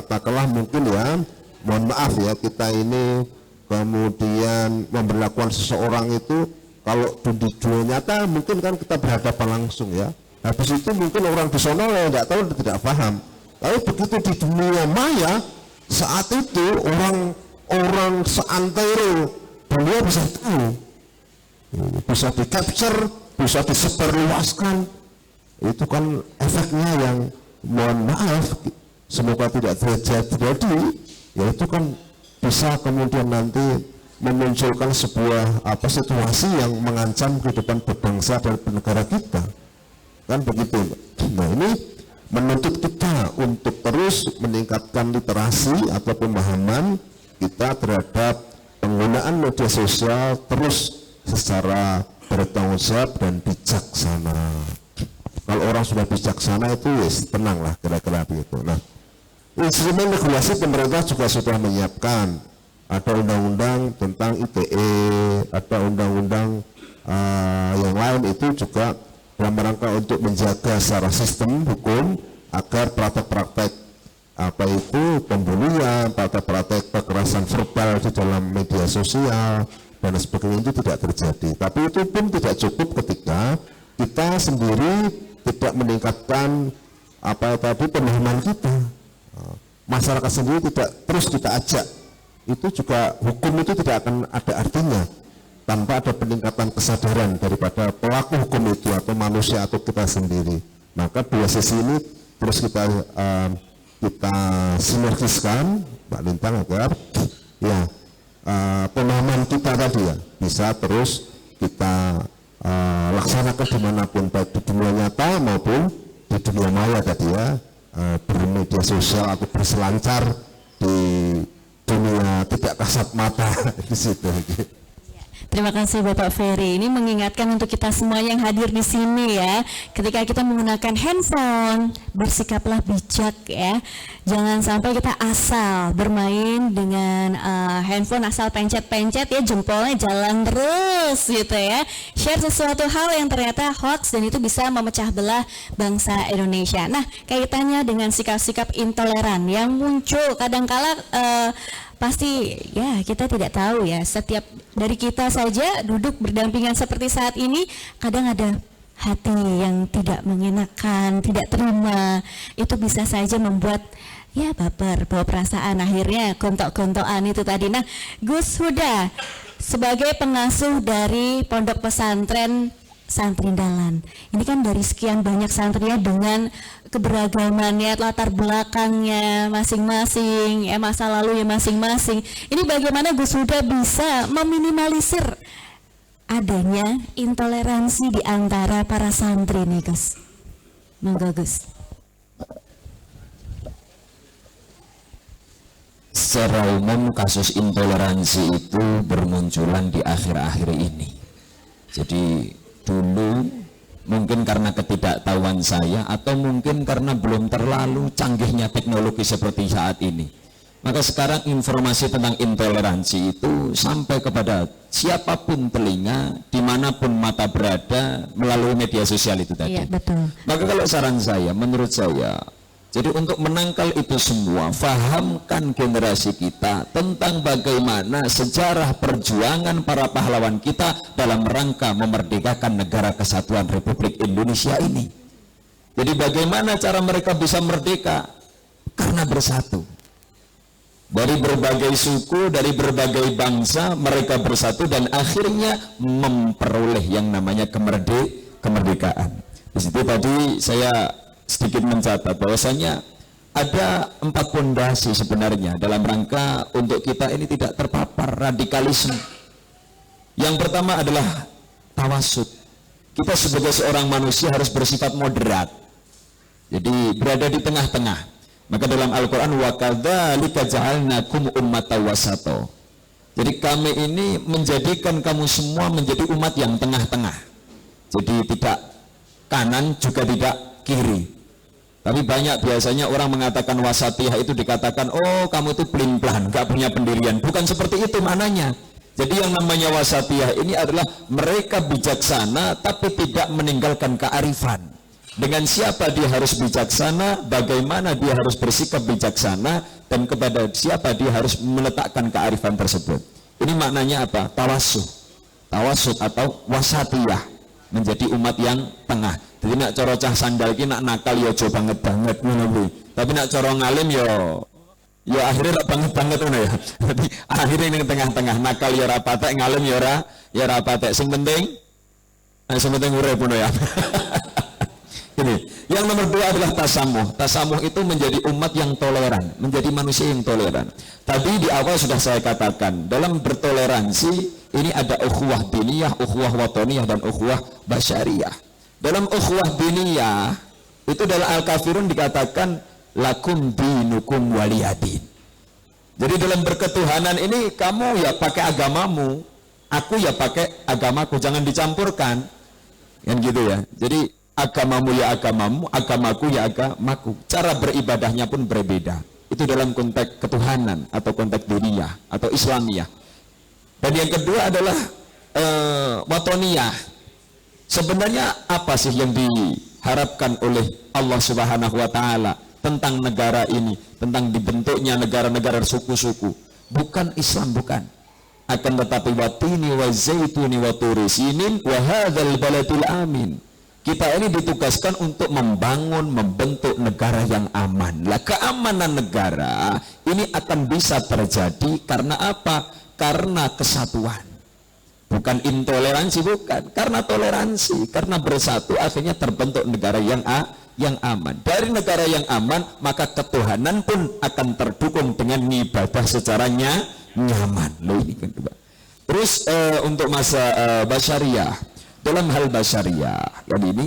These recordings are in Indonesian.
katakanlah mungkin ya, mohon maaf ya, kita ini kemudian memperlakukan seseorang itu kalau di dunia nyata mungkin kan kita berhadapan langsung ya. Habis itu mungkin orang di sana yang tidak tahu tidak paham. Tapi begitu di dunia maya, saat itu orang seantero dunia bisa tahu, bisa di capture, bisa disebarluaskan. Itu kan efeknya yang mohon maaf semoga tidak terjadi, yaitu kan bisa kemudian nanti memunculkan sebuah situasi yang mengancam kehidupan berbangsa dan bernegara kita, kan begitu. Nah, ini menuntut kita untuk terus meningkatkan literasi atau pemahaman kita terhadap penggunaan media sosial terus secara bertanggung jawab dan bijaksana. Kalau orang sudah bijaksana itu tenang lah kira-kira begitu. Nah, instrumen regulasi pemerintah juga sudah menyiapkan, ada undang-undang tentang ITE, ada undang-undang yang lain itu juga dalam rangka untuk menjaga secara sistem hukum agar praktek-praktek pembunuhan, praktek-praktek kekerasan verbal di dalam media sosial dan sebagainya itu tidak terjadi. Tapi itu pun tidak cukup ketika kita sendiri tidak meningkatkan pemahaman kita. Masyarakat sendiri tidak terus kita ajak, itu juga hukum itu tidak akan ada artinya tanpa ada peningkatan kesadaran daripada pelaku hukum itu atau manusia atau kita sendiri. Maka dua sisi ini terus kita sinergiskan, Pak Lintang, agar ya pemahaman kita tadi ya bisa terus kita laksanakan dimanapun, baik di dunia nyata maupun di dunia maya tadi ya, bermedia sosial atau berselancar di dunia tidak kasat mata di situ. Terima kasih Bapak Ferry. Ini mengingatkan untuk kita semua yang hadir di sini ya, ketika kita menggunakan handphone, bersikaplah bijak ya. Jangan sampai kita asal bermain dengan handphone, asal pencet-pencet ya, jempolnya jalan terus gitu ya. Share sesuatu hal yang ternyata hoax dan itu bisa memecah belah bangsa Indonesia. Nah, kaitannya dengan sikap-sikap intoleran yang muncul kadangkala pasti ya kita tidak tahu ya, setiap dari kita saja duduk berdampingan seperti saat ini kadang ada hati yang tidak mengenakan, tidak terima, itu bisa saja membuat ya baper, bawa perasaan, akhirnya gontok-gontokan itu tadi. Nah, Gus Huda sebagai pengasuh dari Pondok Pesantren Santri Dalan, ini kan dari sekian banyak santrinya dengan keberagamannya, latar belakangnya masing-masing, ya masa lalu ya masing-masing. Ini bagaimana Gus Huda bisa meminimalisir adanya intoleransi di antara para santri nih Gus? Monggo Gus. Secara umum kasus intoleransi itu bermunculan di akhir-akhir ini. Jadi dulu mungkin karena ketidaktahuan saya atau mungkin karena belum terlalu canggihnya teknologi seperti saat ini, maka sekarang informasi tentang intoleransi itu sampai kepada siapapun telinga, dimanapun mata berada melalui media sosial itu tadi. Iya, betul. Maka kalau saran saya, menurut saya, jadi untuk menangkal itu semua, fahamkan generasi kita tentang bagaimana sejarah perjuangan para pahlawan kita dalam rangka memerdekakan negara kesatuan Republik Indonesia ini. Jadi bagaimana cara mereka bisa merdeka? Karena bersatu. Dari berbagai suku, dari berbagai bangsa, mereka bersatu dan akhirnya memperoleh yang namanya kemerdekaan. Di situ tadi saya sedikit mencatat bahwasanya ada 4 pondasi sebenarnya dalam rangka untuk kita ini tidak terpapar radikalisme. Yang pertama adalah tawasud. Kita sebagai seorang manusia harus bersifat moderat, jadi berada di tengah-tengah. Maka dalam Al-Quran, wa kadzalika ja'alnakum ummatan wasata. Jadi kami ini menjadikan kamu semua menjadi umat yang tengah-tengah, jadi tidak kanan juga tidak kiri. Tapi banyak biasanya orang mengatakan wasatiyah itu dikatakan, oh kamu itu pelin-pelan, gak punya pendirian. Bukan seperti itu maknanya. Jadi yang namanya wasatiyah ini adalah mereka bijaksana tapi tidak meninggalkan kearifan. dengan siapa dia harus bijaksana, bagaimana dia harus bersikap bijaksana, dan kepada siapa dia harus meletakkan kearifan tersebut. Ini maknanya apa? Tawasud atau wasatiyah, menjadi umat yang tengah. Jadi nak coro cah sandal ki nak nakal ya aja banget ngono kuwi. Tapi nak coro ngalim ya akhirnya rak banget ngono ya. Jadi akhirnya ning tengah-tengah, nakal ya ora patek, ngalim ya ora patek. Sing penting urip ngono ya. Ini. Yang nomor 2 adalah tasamuh. Tasamuh itu menjadi umat yang toleran, menjadi manusia yang toleran. Tadi di awal sudah saya katakan, dalam bertoleransi ini ada ukhuwah diniyah, ukhuwah watoniyah, dan ukhuwah basyariyah. Dalam ukhuwah diniyah itu dalam Al-Kafirun dikatakan lakum dinukum waliyadin. Jadi dalam berketuhanan ini kamu ya pakai agamamu, aku ya pakai agamaku, jangan dicampurkan. Kan gitu ya. Jadi agamamu ya agamamu, agamaku ya agamaku. Cara beribadahnya pun berbeda. Itu dalam konteks ketuhanan atau konteks diniyah atau Islamiyah. Dan yang kedua adalah watoniyah. Sebenarnya apa sih yang diharapkan oleh Allah Subhanahu wa taala tentang negara ini, tentang dibentuknya negara-negara suku-suku? Bukan Islam, bukan. Akan tetapi watini wa zaituni wa turi sinin wa hadzal baladil amin. Kita ini ditugaskan untuk membentuk negara yang aman. Lah keamanan negara ini akan bisa terjadi karena apa? Karena kesatuan. Bukan intoleransi, bukan. Karena toleransi, karena bersatu akhirnya terbentuk negara yang aman. Dari negara yang aman, maka ketuhanan pun akan terdukung dengan ibadah secara nyaman. Loh ini kan coba. Terus untuk masa basyariah, dalam hal basyariah, jadi ini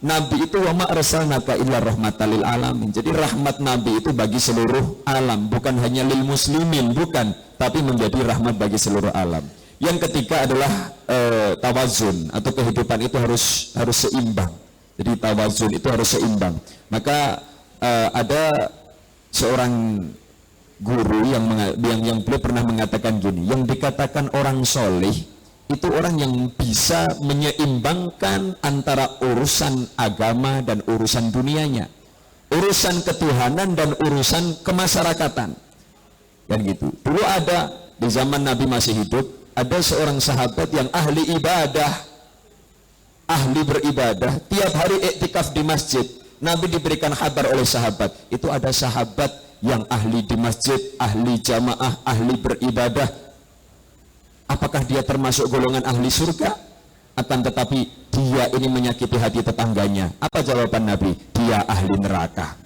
Nabi itu wa ma arsalnaka illa rahmatan lil alamin. Jadi rahmat Nabi itu bagi seluruh alam, bukan hanya lil muslimin, bukan, tapi menjadi rahmat bagi seluruh alam. Yang ketiga adalah tawazun, atau kehidupan itu harus seimbang. Jadi tawazun itu harus seimbang. Maka ada seorang guru yang beliau pernah mengatakan gini, yang dikatakan orang soleh itu orang yang bisa menyeimbangkan antara urusan agama dan urusan dunianya, urusan ketuhanan dan urusan kemasyarakatan. Dan gitu. Dulu ada di zaman Nabi masih hidup, ada seorang sahabat yang ahli ibadah, ahli beribadah, tiap hari iktikaf di masjid. Nabi diberikan kabar oleh sahabat, itu ada sahabat yang ahli di masjid, ahli jamaah, ahli beribadah. Apakah dia termasuk golongan ahli surga? Akan tetapi dia ini menyakiti hati tetangganya. Apa jawaban Nabi? Dia ahli neraka.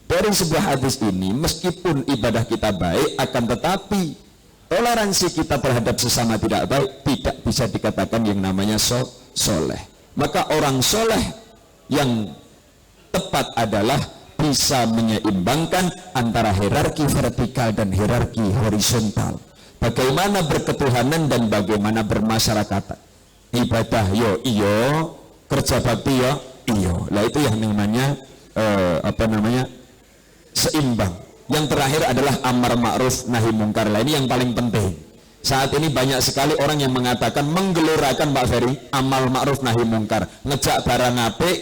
Dari sebuah hadis ini, meskipun ibadah kita baik, akan tetapi toleransi kita terhadap sesama tidak baik tidak bisa dikatakan yang namanya soleh. Maka orang soleh yang tepat adalah bisa menyeimbangkan antara hierarki vertikal dan hierarki horizontal. Bagaimana berketuhanan dan bagaimana bermasyarakatan. Ibadah yo iyo, kerja bakti yo iyo. Lah itu yang namanya seimbang. Yang terakhir adalah amar ma'ruf nahi mungkar. Lah ini yang paling penting. Saat ini banyak sekali orang yang mengatakan, menggelorakan Pak Ferry, amal ma'ruf nahi mungkar. Ngejak barang apik,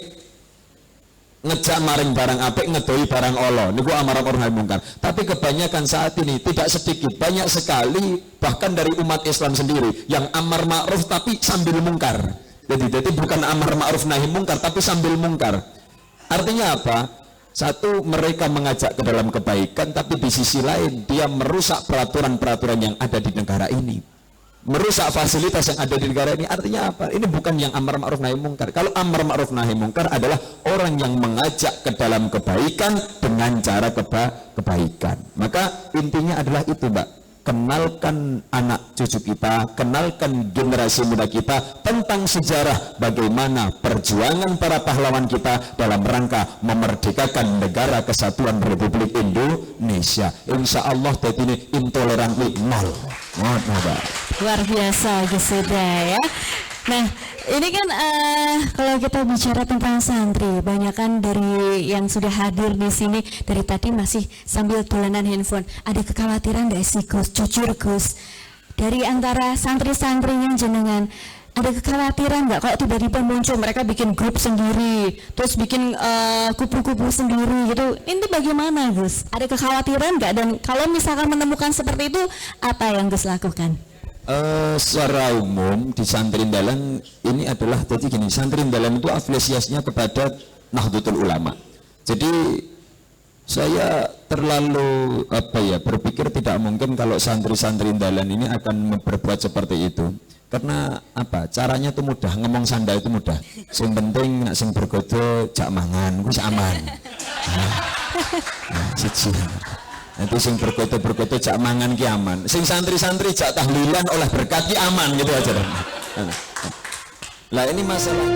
ngejak maring barang apik, ngedoi barang olo. Niku amar ma'ruf nahi mungkar. Tapi kebanyakan saat ini tidak sedikit, banyak sekali bahkan dari umat Islam sendiri yang amar ma'ruf tapi sambil mungkar. Jadi bukan amar ma'ruf nahi mungkar tapi sambil mungkar. Artinya apa? Satu, mereka mengajak ke dalam kebaikan, tapi di sisi lain dia merusak peraturan-peraturan yang ada di negara ini, merusak fasilitas yang ada di negara ini. Artinya apa? Ini bukan yang amar ma'ruf nahi mungkar. Kalau amar ma'ruf nahi mungkar adalah orang yang mengajak ke dalam kebaikan dengan cara kebaikan. Maka intinya adalah itu, Mbak. Kenalkan anak cucu kita, kenalkan generasi muda kita tentang sejarah bagaimana perjuangan para pahlawan kita dalam rangka memerdekakan negara kesatuan Republik Indonesia. Insya Allah ini intoleransi nol. Luar biasa Gesuda ya. Nah ini kan kalau kita bicara tentang santri, banyak kan dari yang sudah hadir di sini dari tadi masih sambil tulanan handphone. Ada kekhawatiran dari si Gus, jujur Gus, dari antara santri-santrinya jenengan ada kekhawatiran nggak kalau tiba-tiba muncul mereka bikin grup sendiri, terus bikin kupu-kupu sendiri gitu? Ini bagaimana Gus? Ada kekhawatiran nggak? Dan kalau misalkan menemukan seperti itu, apa yang Gus lakukan? Secara umum di Santri Dalan ini adalah, jadi gini, Santri Dalan itu afiliasinya kepada Nahdlatul Ulama. Jadi saya terlalu berpikir tidak mungkin kalau santri-santri Dalan ini akan berbuat seperti itu. Karena apa? Caranya itu mudah, ngomong sanda itu mudah. Sing penting nak sing bergodo jak mangan, wis aman. Siji. Nanti sing bergodo jak mangan ki aman. Sing santri-santri jak tahlilan oleh berkat ki aman gitu aja. Lah ini masalah